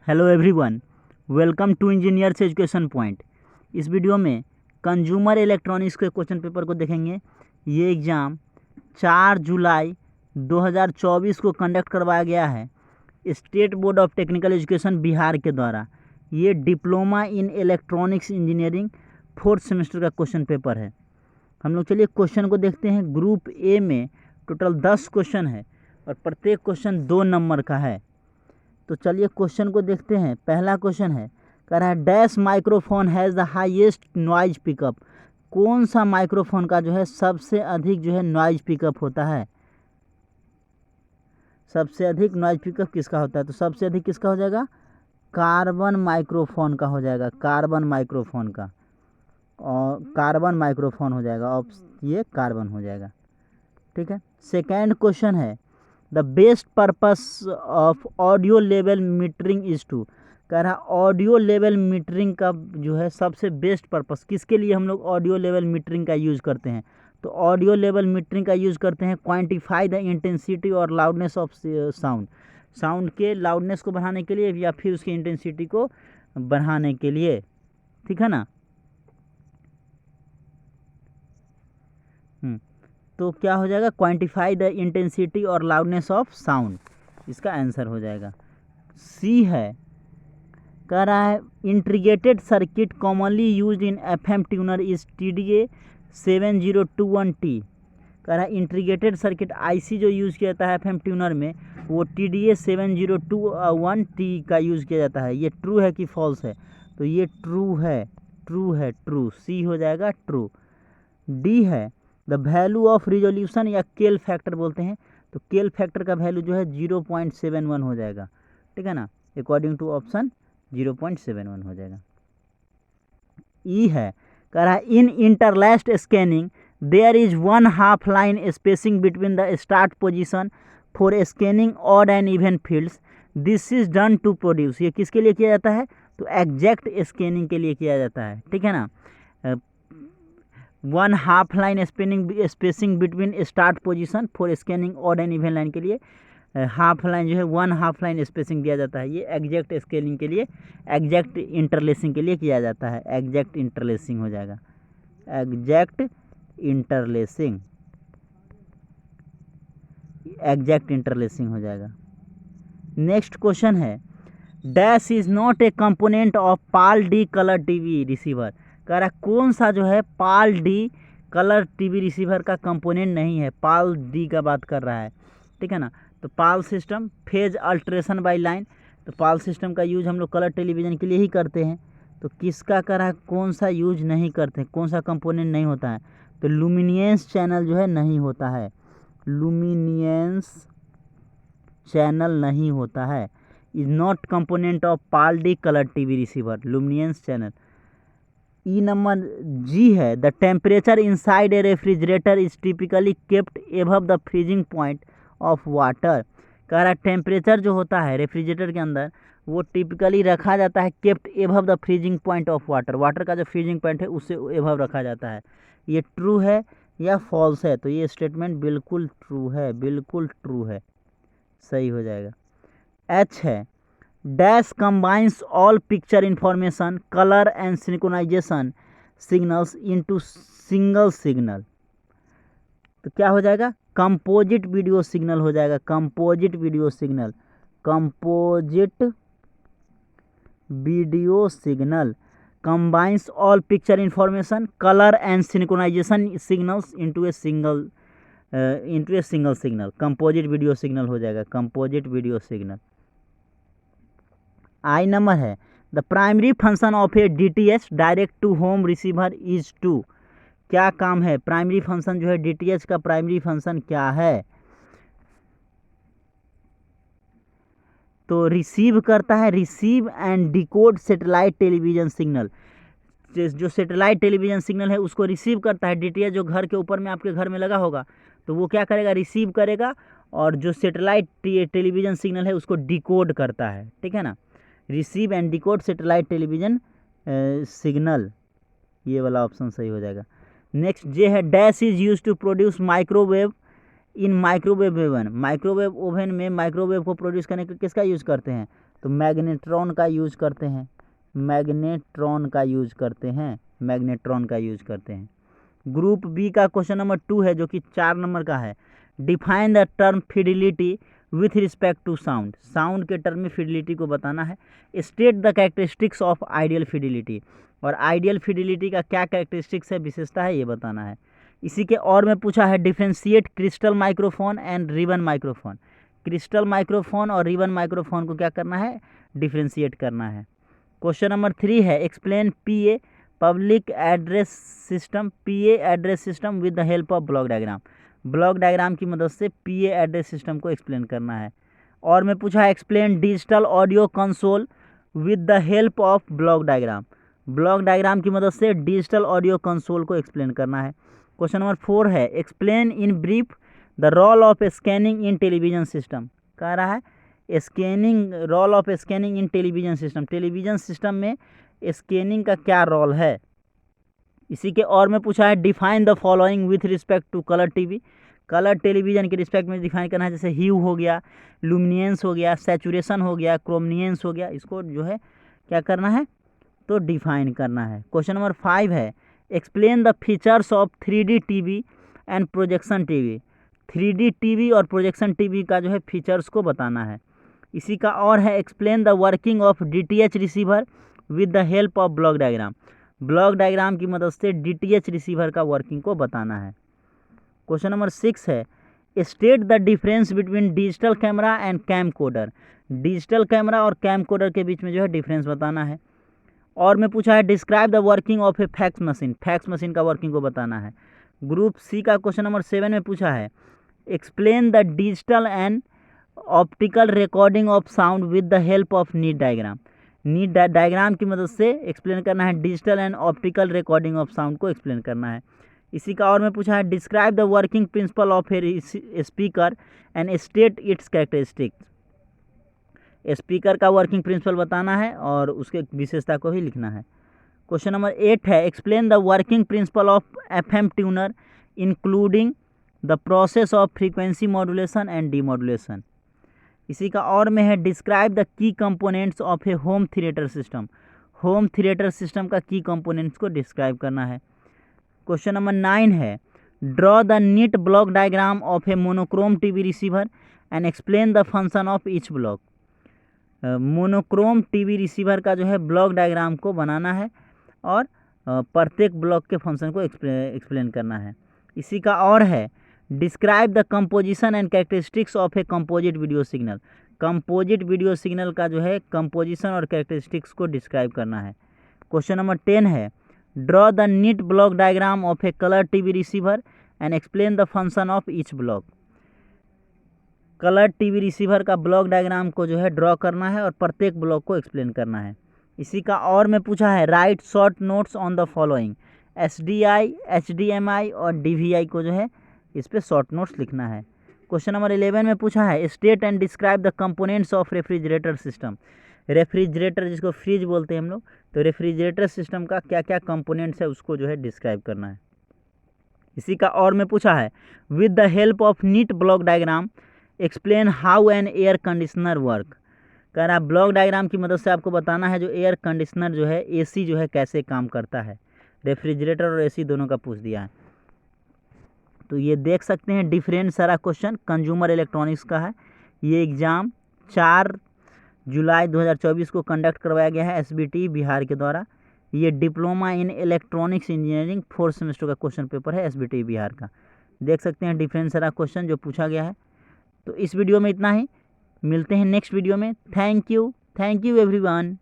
Hello everyone, welcome to engineers education point. इस video में consumer electronics के question paper को देखेंगे। ये एग्ज़ाम 4 जुलाई 2024 को कंडक्ट करवाया गया है state board of technical education Bihar के द्वारा। ये diploma in electronics engineering 4th semester का क्वेश्चन पेपर है। हम लोग चलिए क्वेश्चन को देखते हैं। ग्रुप ए में टोटल 10 क्वेश्चन है और प्रत्येक क्वेश्चन 2 नंबर का है। तो चलिए क्वेश्चन को देखते हैं। पहला क्वेश्चन है, कह रहा है dash microphone has the highest noise pickup. कौन सा माइक्रोफोन का जो है सबसे अधिक जो है नॉइज पिकअप होता है? सबसे अधिक नॉइज पिकअप किसका होता है? तो सबसे अधिक किसका हो जाएगा? कार्बन माइक्रोफोन का हो जाएगा। कार्बन माइक्रोफोन का, और कार्बन माइक्रोफोन हो जाएगा। ये कार्बन हो जाएगा। ठीक है। सेकेंड क्वेश्चन है, the best purpose of audio level metering is to. कह रहा ऑडियो लेवल मीटरिंग का जो है सबसे बेस्ट पर्पस किसके लिए हम लोग ऑडियो लेवल मीटरिंग का यूज़ करते हैं? तो ऑडियो लेवल मीटरिंग का यूज़ करते हैं क्वांटिफाई द इंटेंसिटी और लाउडनेस ऑफ साउंड। साउंड के लाउडनेस को बढ़ाने के लिए या फिर उसकी इंटेंसिटी को बढ़ाने के लिए। ठीक है ना। तो क्या हो जाएगा? क्वांटिफाई द इंटेंसिटी और लाउडनेस ऑफ साउंड, इसका आंसर हो जाएगा। सी है, कह रहा है integrated circuit commonly used in FM tuner is TDA 7021T। कह रहा है इंटीग्रेटेड सर्किट आईसी जो यूज़ किया जाता है एफएम ट्यूनर में वो TDA 7021T का यूज़ किया जाता है। ये ट्रू है कि फॉल्स है? तो ये ट्रू है। ट्रू है, ट्रू। सी हो जाएगा ट्रू। डी है, द वैल्यू ऑफ रिजोल्यूशन या केल फैक्टर बोलते हैं, तो केल फैक्टर का वैल्यू जो है 0.71 हो जाएगा। ठीक है ना। अकॉर्डिंग टू ऑप्शन 0.71 हो जाएगा। ई है, कह रहा है in interlaced scanning there is 1/2 line spacing between the start position for scanning odd and even fields. This is done to produce. ये किसके लिए किया जाता है? तो एग्जैक्ट स्कैनिंग के लिए किया जाता है। ठीक है ना। 1/2 line spacing between start position for scanning odd and even line के लिए हाफ लाइन जो है 1/2 लाइन स्पेसिंग दिया जाता है। ये एग्जैक्ट स्केलिंग के लिए, एग्जैक्ट इंटरलेसिंग के लिए किया जाता है। एग्जैक्ट इंटरलेसिंग हो जाएगा। एग्जैक्ट इंटरलेसिंग, एग्जैक्ट इंटरलेसिंग हो जाएगा। नेक्स्ट क्वेश्चन है, dash is not a component of PAL D colour TV receiver. कह रहा है कौन सा जो है पाल डी कलर टीवी रिसीवर का कंपोनेंट नहीं है? पाल डी का बात कर रहा है। ठीक है ना। तो PAL system, phase alteration by line. तो पाल सिस्टम का यूज हम लोग कलर टेलीविज़न के लिए ही करते हैं। तो किसका कर रहा है? कौन सा यूज नहीं करते? कौन सा कंपोनेंट नहीं होता है? तो लुमिनियंस चैनल जो है नहीं होता है। लुमिनियंस चैनल नहीं होता है। Is not component of PAL D colour TV receiver, luminance channel. E number G है, the temperature inside a refrigerator is typically kept above the freezing point of water. कह रहा है टेम्परेचर जो होता है रेफ्रिजरेटर के अंदर वो टिपिकली रखा जाता है kept above the freezing point of water. Water का जो फ्रीजिंग पॉइंट है उससे एबव रखा जाता है। ये ट्रू है या फॉल्स है? तो ये स्टेटमेंट बिल्कुल ट्रू है, बिल्कुल ट्रू है, सही हो जाएगा। एच है, dash combines all picture information colour and synchronization signals into single signal. तो क्या हो जाएगा? कंपोजिट वीडियो सिग्नल हो जाएगा। Composite video signal, composite video signal combines all picture information colour and synchronization signals into a single signal. Composite video signal हो जाएगा। Composite video signal. I number है, the primary function of a DTH direct to home receiver is to. क्या काम है? Primary function जो है DTH का primary function क्या है? तो रिसीव करता है, receive and decode satellite television signal. जो सैटेलाइट टेलीविजन सिग्नल है उसको रिसीव करता है। DTH जो घर के ऊपर में आपके घर में लगा होगा तो वो क्या करेगा? रिसीव करेगा, और जो सैटेलाइट टेलीविजन सिग्नल है उसको डिकोड करता है। ठीक है ना। Receive and decode satellite television signal, ये वाला ऑप्शन सही हो जाएगा। नेक्स्ट जे है, dash is use to produce microwave in microwave oven. Microwave oven में माइक्रोवेव को प्रोड्यूस करने के किसका यूज़ करते हैं? तो मैग्नेट्रॉन का यूज करते हैं, मैग्नेट्रॉन का यूज करते हैं, मैग्नेट्रॉन का यूज करते हैं। ग्रुप बी का क्वेश्चन नंबर 2 है जो कि 4 नंबर का है। Define the term fidelity with respect to sound. Sound के टर्म में फिडिलिटी को बताना है। State the characteristics of ideal fidelity. और आइडियल फिडिलिटी का क्या कैरेक्टरिस्टिक्स है, विशेषता है, ये बताना है। इसी के और में पूछा है differentiate crystal microphone and ribbon microphone. Crystal microphone और रिबन माइक्रोफोन को क्या करना है, डिफ्रेंशिएट करना है। क्वेश्चन नंबर 3 है explain PA public address system, PA address system with the help of block diagram. Block diagram की मदद से पीए एड्रेस सिस्टम को एक्सप्लेन करना है। और में पूछा है explain digital audio console with the help of block diagram. Block diagram की मदद से डिजिटल ऑडियो कंसोल को एक्सप्लेन करना है। क्वेश्चन नंबर 4 है explain in brief the role of scanning in television system. कह रहा है scanning, role of scanning in television system, television system में स्कैनिंग का क्या रोल है। इसी के और में पूछा है define the following with respect to colour TV. Colour television के रिस्पेक्ट में डिफाइन करना है, जैसे ह्यू हो गया, लुमिनेंस हो गया, सैचुरेशन हो गया, क्रोमिनेंस हो गया, इसको जो है क्या करना है, तो डिफाइन करना है। क्वेश्चन नंबर 5 है explain the features of 3D TV and projection TV. 3D TV और प्रोजेक्शन टीवी का जो है फीचर्स को बताना है। इसी का और है explain the working of DTH receiver with the help of block diagram. Block diagram की मदद से DTH रिसीवर का वर्किंग को बताना है। क्वेश्चन नंबर 6 है state the difference between digital camera and camcorder. Digital camera और कैम कोडर के बीच में जो है डिफरेंस बताना है। और में पूछा है describe the working of A fax machine. Fax machine का वर्किंग को बताना है। ग्रुप सी का क्वेश्चन नंबर 7 में पूछा है explain the digital and optical recording of sound with the help of NEET diagram. NEET diagram की मदद से एक्सप्लेन करना है digital and optical recording of sound को एक्सप्लेन करना है। इसी का और में पूछा है describe the working principle of a speaker and state it's characteristics. Speaker का वर्किंग प्रिंसिपल बताना है और उसके विशेषता को ही लिखना है। क्वेश्चन नंबर 8 है explain the working principle of FM tuner including the process of frequency modulation and demodulation. इसी का और में है describe the key components of A home theatre system. Home theatre system का की कंपोनेंट्स को डिस्क्राइब करना है। क्वेश्चन नंबर 9 है draw the neat block diagram of a monochrome TV receiver and explain the function of each block. Monochrome TV receiver का जो है block diagram को बनाना है और प्रत्येक ब्लॉक के फंक्शन को एक्सप्लेन करना है। इसी का और है describe the composition and characteristics of a composite video signal. Composite video signal का जो है कंपोजिशन और कैरेक्टरिस्टिक्स को डिस्क्राइब करना है। क्वेश्चन नंबर 10 है draw the neat block diagram of a colour TV receiver and explain the function of each block. Colour TV receiver का block diagram को जो है ड्रॉ करना है और प्रत्येक ब्लॉक को एक्सप्लेन करना है। इसी का और में पूछा है right short notes on the following. SDI, HDMI और DVI को जो है इस पर शॉर्ट नोट्स लिखना है। क्वेश्चन नंबर 11 में पूछा है state and describe the components of refrigerator system. Refrigerator जिसको फ्रिज बोलते हैं हम लोग, तो रेफ्रिजरेटर सिस्टम का क्या क्या कंपोनेंट्स है उसको जो है डिस्क्राइब करना है। इसी का और में पूछा है with the help of neat block diagram explain how an air conditioner work. कह रहा है ब्लॉक डायग्राम की मदद से आपको बताना है जो एयर कंडीशनर जो है AC जो है कैसे काम करता है। रेफ्रिजरेटर और AC दोनों का पूछ दिया है। तो ये देख सकते हैं डिफरेंट सारा क्वेश्चन कंज्यूमर इलेक्ट्रॉनिक्स का है। ये एग्ज़ाम 4 जुलाई 2024 को कंडक्ट करवाया गया है SBT बिहार के द्वारा। ये diploma in electronics engineering 4th semester का क्वेश्चन पेपर है SBT बिहार का। देख सकते हैं डिफरेंट सारा क्वेश्चन जो पूछा गया है। तो इस वीडियो में इतना ही, मिलते हैं नेक्स्ट वीडियो में। Thank you everyone.